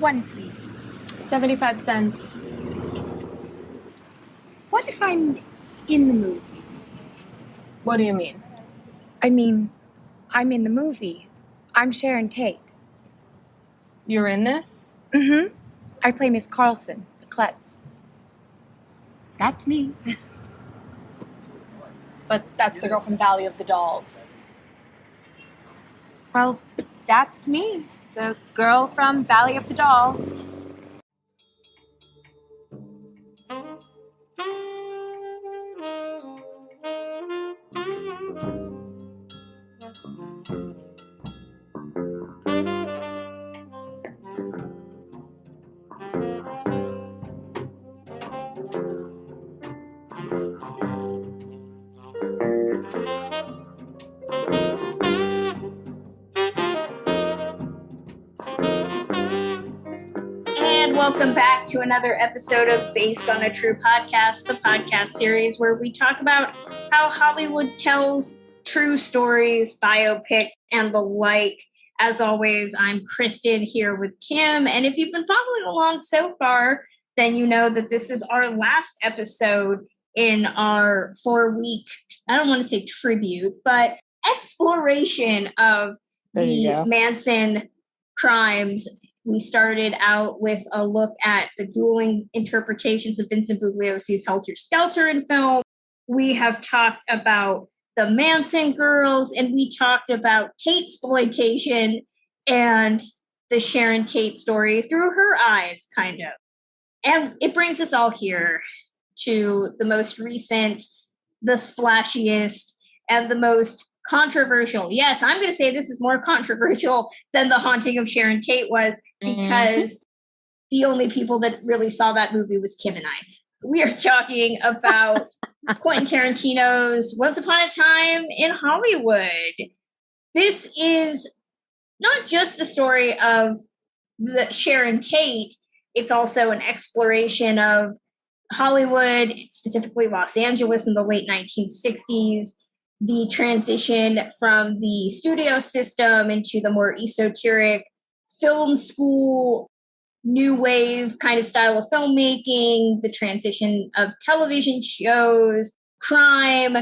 One, please. 75 cents. What if I'm in the movie? What do you mean? I mean, I'm in the movie. I'm Sharon Tate. You're in this? Mm-hmm. I play Miss Carlson, the klutz. That's me. But that's the girl from Valley of the Dolls. Well, that's me, the girl from Valley of the Dolls. And welcome back to another episode of Based on a True Podcast, the podcast series where we talk about how Hollywood tells true stories, biopics, and the like. As always, I'm Kristen here with Kim. And if you've been following along so far, then you know that this is our last episode in our 4-week, I don't want to say tribute, but exploration of the Manson crimes. We started out with a look at the dueling interpretations of Vincent Bugliosi's Helter Skelter in film. We have talked about the Manson girls, and we talked about Tate-sploitation and the Sharon Tate story through her eyes, kind of. And it brings us all here to the most recent, the splashiest, and the most controversial. Yes, I'm going to say this is more controversial than The Haunting of Sharon Tate was, because the only people that really saw that movie was Kim and I. We are talking about Quentin Tarantino's Once Upon a Time in Hollywood. This is not just the story of the Sharon Tate, it's also an exploration of Hollywood, specifically Los Angeles in the late 1960s, the transition from the studio system into the more esoteric film school, new wave kind of style of filmmaking, the transition of television shows, crime,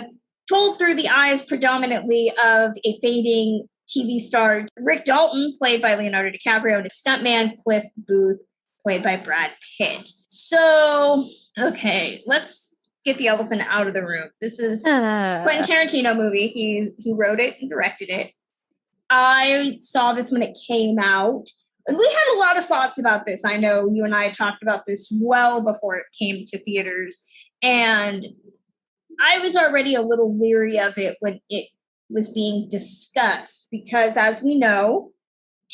told through the eyes predominantly of a fading TV star, Rick Dalton, played by Leonardo DiCaprio, and his stuntman, Cliff Booth, played by Brad Pitt. So, okay, let's get the elephant out of the room. This is Quentin Tarantino movie. He wrote it and directed it. I saw this when it came out. And we had a lot of thoughts about this. I know you and I talked about this well before it came to theaters. And I was already a little leery of it when it was being discussed. Because as we know,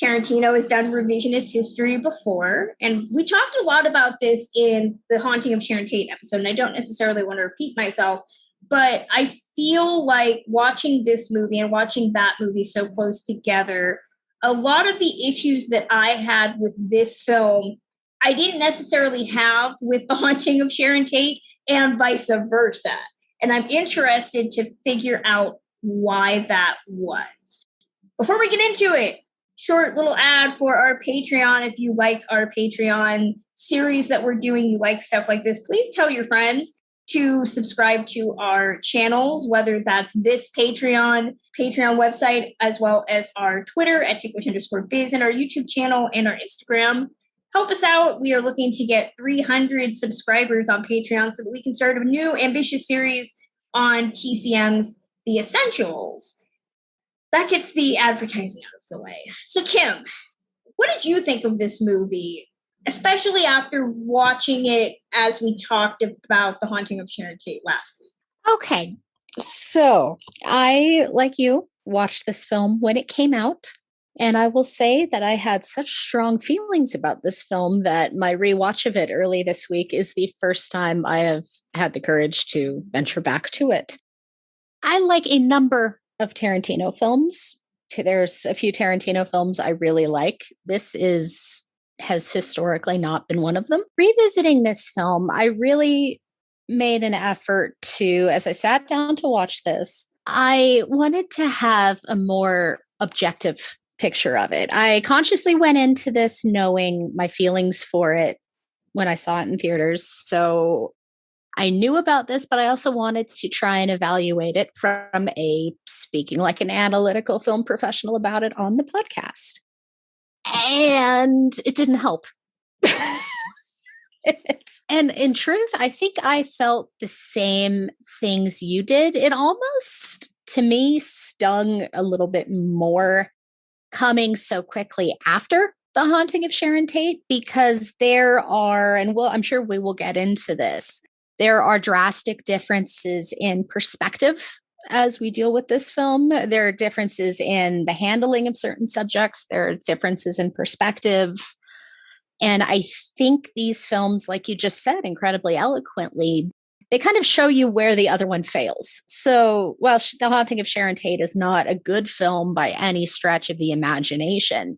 Tarantino has done revisionist history before. And we talked a lot about this in the Haunting of Sharon Tate episode. And I don't necessarily want to repeat myself. But I feel like watching this movie and watching that movie so close together, a lot of the issues that I had with this film, I didn't necessarily have with The Haunting of Sharon Tate, and vice versa. And I'm interested to figure out why that was. Before we get into it, short little ad for our Patreon. If you like our Patreon series that we're doing, you like stuff like this, please tell your friends to subscribe to our channels, whether that's this Patreon website, as well as our Twitter at ticklish_biz, and our YouTube channel and our Instagram. Help us out. We are looking to get 300 subscribers on Patreon so that we can start a new ambitious series on TCM's The Essentials. That gets the advertising out of the way. So Kim, what did you think of this movie? Especially after watching it as we talked about The Haunting of Sharon Tate last week. Okay, so I, like you, watched this film when it came out. And I will say that I had such strong feelings about this film that my rewatch of it early this week is the first time I have had the courage to venture back to it. I like a number of Tarantino films. There's a few Tarantino films I really like. This has historically not been one of them. Revisiting this film, I really made an effort to, as I sat down to watch this, I wanted to have a more objective picture of it. I consciously went into this knowing my feelings for it when I saw it in theaters. So I knew about this, but I also wanted to try and evaluate it from speaking like an analytical film professional about it on the podcast. And it didn't help. And in truth, I think I felt the same things you did. It almost, to me, stung a little bit more coming so quickly after The Haunting of Sharon Tate, because there are, and I'm sure we will get into this, there are drastic differences in perspective as we deal with this film. There are differences in the handling of certain subjects. There are differences in perspective. And I think these films, like you just said incredibly eloquently, they kind of show you where the other one fails. So while The Haunting of Sharon Tate is not a good film by any stretch of the imagination,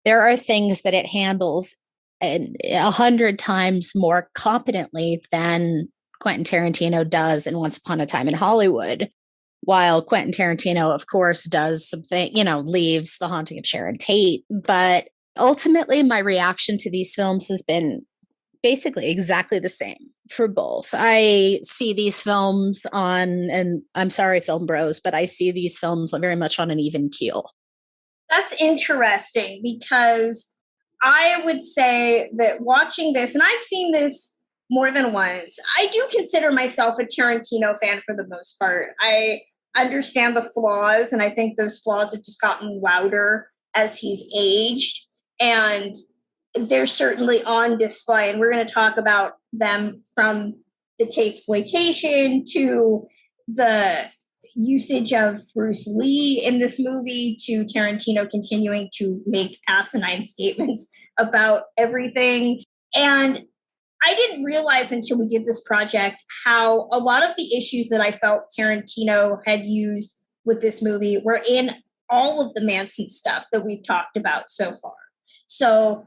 there are things that it handles 100 times more competently than Quentin Tarantino does in Once Upon a Time in Hollywood. While Quentin Tarantino, of course, does something, leaves The Haunting of Sharon Tate. But ultimately, my reaction to these films has been basically exactly the same for both. I see these films and I'm sorry, film bros, but I see these films very much on an even keel. That's interesting, because I would say that watching this, and I've seen this more than once, I do consider myself a Tarantino fan for the most part. I understand the flaws, and I think those flaws have just gotten louder as he's aged. And they're certainly on display, and we're going to talk about them, from the Tate-sploitation to the usage of Bruce Lee in this movie to Tarantino continuing to make asinine statements about everything. And I didn't realize until we did this project how a lot of the issues that I felt Tarantino had used with this movie were in all of the Manson stuff that we've talked about so far. So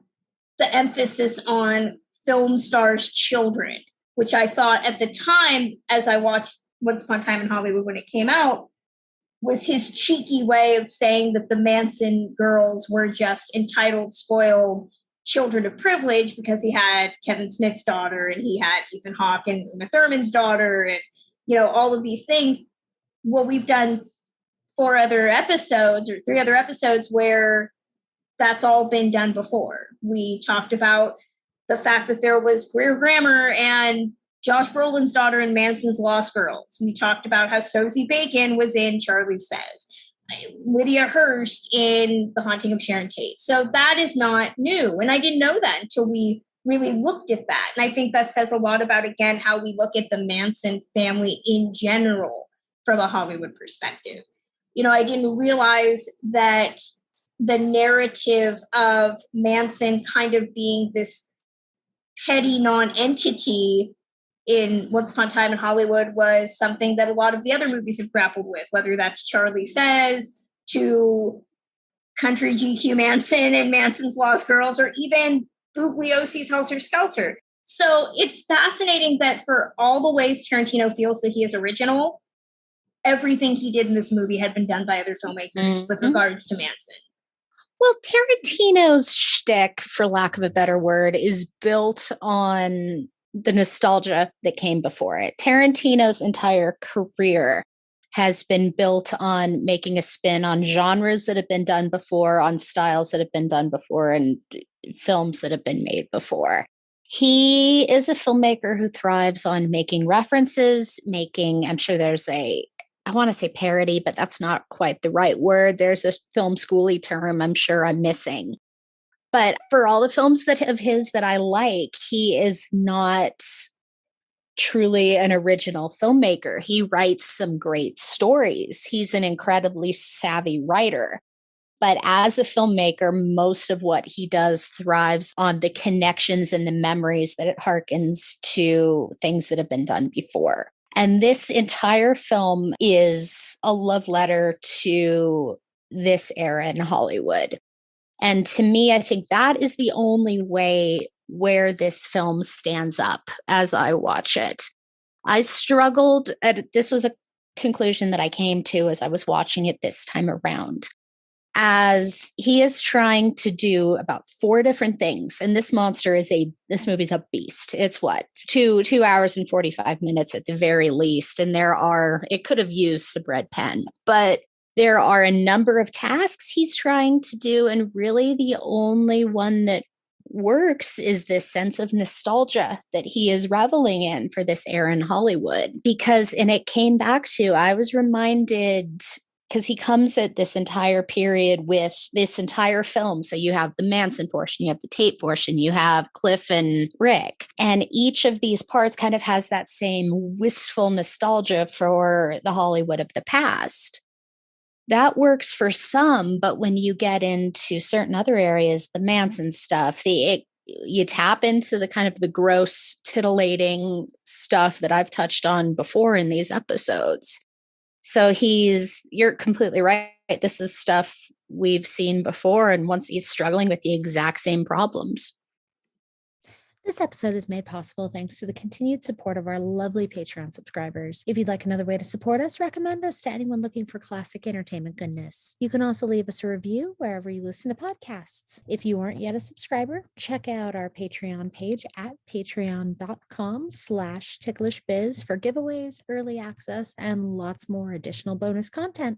the emphasis on film stars' children, which I thought at the time, as I watched Once Upon a Time in Hollywood when it came out, was his cheeky way of saying that the Manson girls were just entitled, spoiled children of privilege because he had Kevin Smith's daughter and he had Ethan Hawke and Uma Thurman's daughter and, all of these things. Well, we've done 3 other episodes where that's all been done before. We talked about the fact that there was Greer Grammer and Josh Brolin's daughter in Manson's Lost Girls. We talked about how Sosie Bacon was in Charlie Says. Lydia Hurst in The Haunting of Sharon Tate. So that is not new. And I didn't know that until we really looked at that. And I think that says a lot about, again, how we look at the Manson family in general from a Hollywood perspective. I didn't realize that the narrative of Manson kind of being this petty non-entity in Once Upon a Time in Hollywood was something that a lot of the other movies have grappled with, whether that's Charlie Says, to Country GQ Manson and Manson's Lost Girls, or even Bugliosi's Helter Skelter. So it's fascinating that for all the ways Tarantino feels that he is original, everything he did in this movie had been done by other filmmakers with regards to Manson. Well, Tarantino's shtick, for lack of a better word, is built on the nostalgia that came before it. Tarantino's entire career has been built on making a spin on genres that have been done before, on styles that have been done before, and films that have been made before. He is a filmmaker who thrives on making references, I'm sure there's I want to say parody, but that's not quite the right word. There's a film schooly term I'm sure I'm missing. But for all the films of his that I like, he is not truly an original filmmaker. He writes some great stories. He's an incredibly savvy writer. But as a filmmaker, most of what he does thrives on the connections and the memories that it harkens to things that have been done before. And this entire film is a love letter to this era in Hollywood. And to me, I think that is the only way where this film stands up as I watch it. I struggled, this was a conclusion that I came to as I was watching it this time around. as he is trying to do about 4 different things. And this movie's a beast. It's what, 2 hours and 45 minutes at the very least. And it could have used a red pen, but there are a number of tasks he's trying to do. And really the only one that works is this sense of nostalgia that he is reveling in for this era in Hollywood. And it came back to, I was reminded, because he comes at this entire period with this entire film. So you have the Manson portion, you have the Tate portion, you have Cliff and Rick. And each of these parts kind of has that same wistful nostalgia for the Hollywood of the past. That works for some, but when you get into certain other areas, the Manson stuff, you tap into the kind of the gross, titillating stuff that I've touched on before in these episodes. So you're completely right. This is stuff we've seen before, and once he's struggling with the exact same problems. This episode is made possible thanks to the continued support of our lovely Patreon subscribers. If you'd like another way to support us, recommend us to anyone looking for classic entertainment goodness. You can also leave us a review wherever you listen to podcasts. If you aren't yet a subscriber, check out our Patreon page at patreon.com/ticklishbiz for giveaways, early access, and lots more additional bonus content.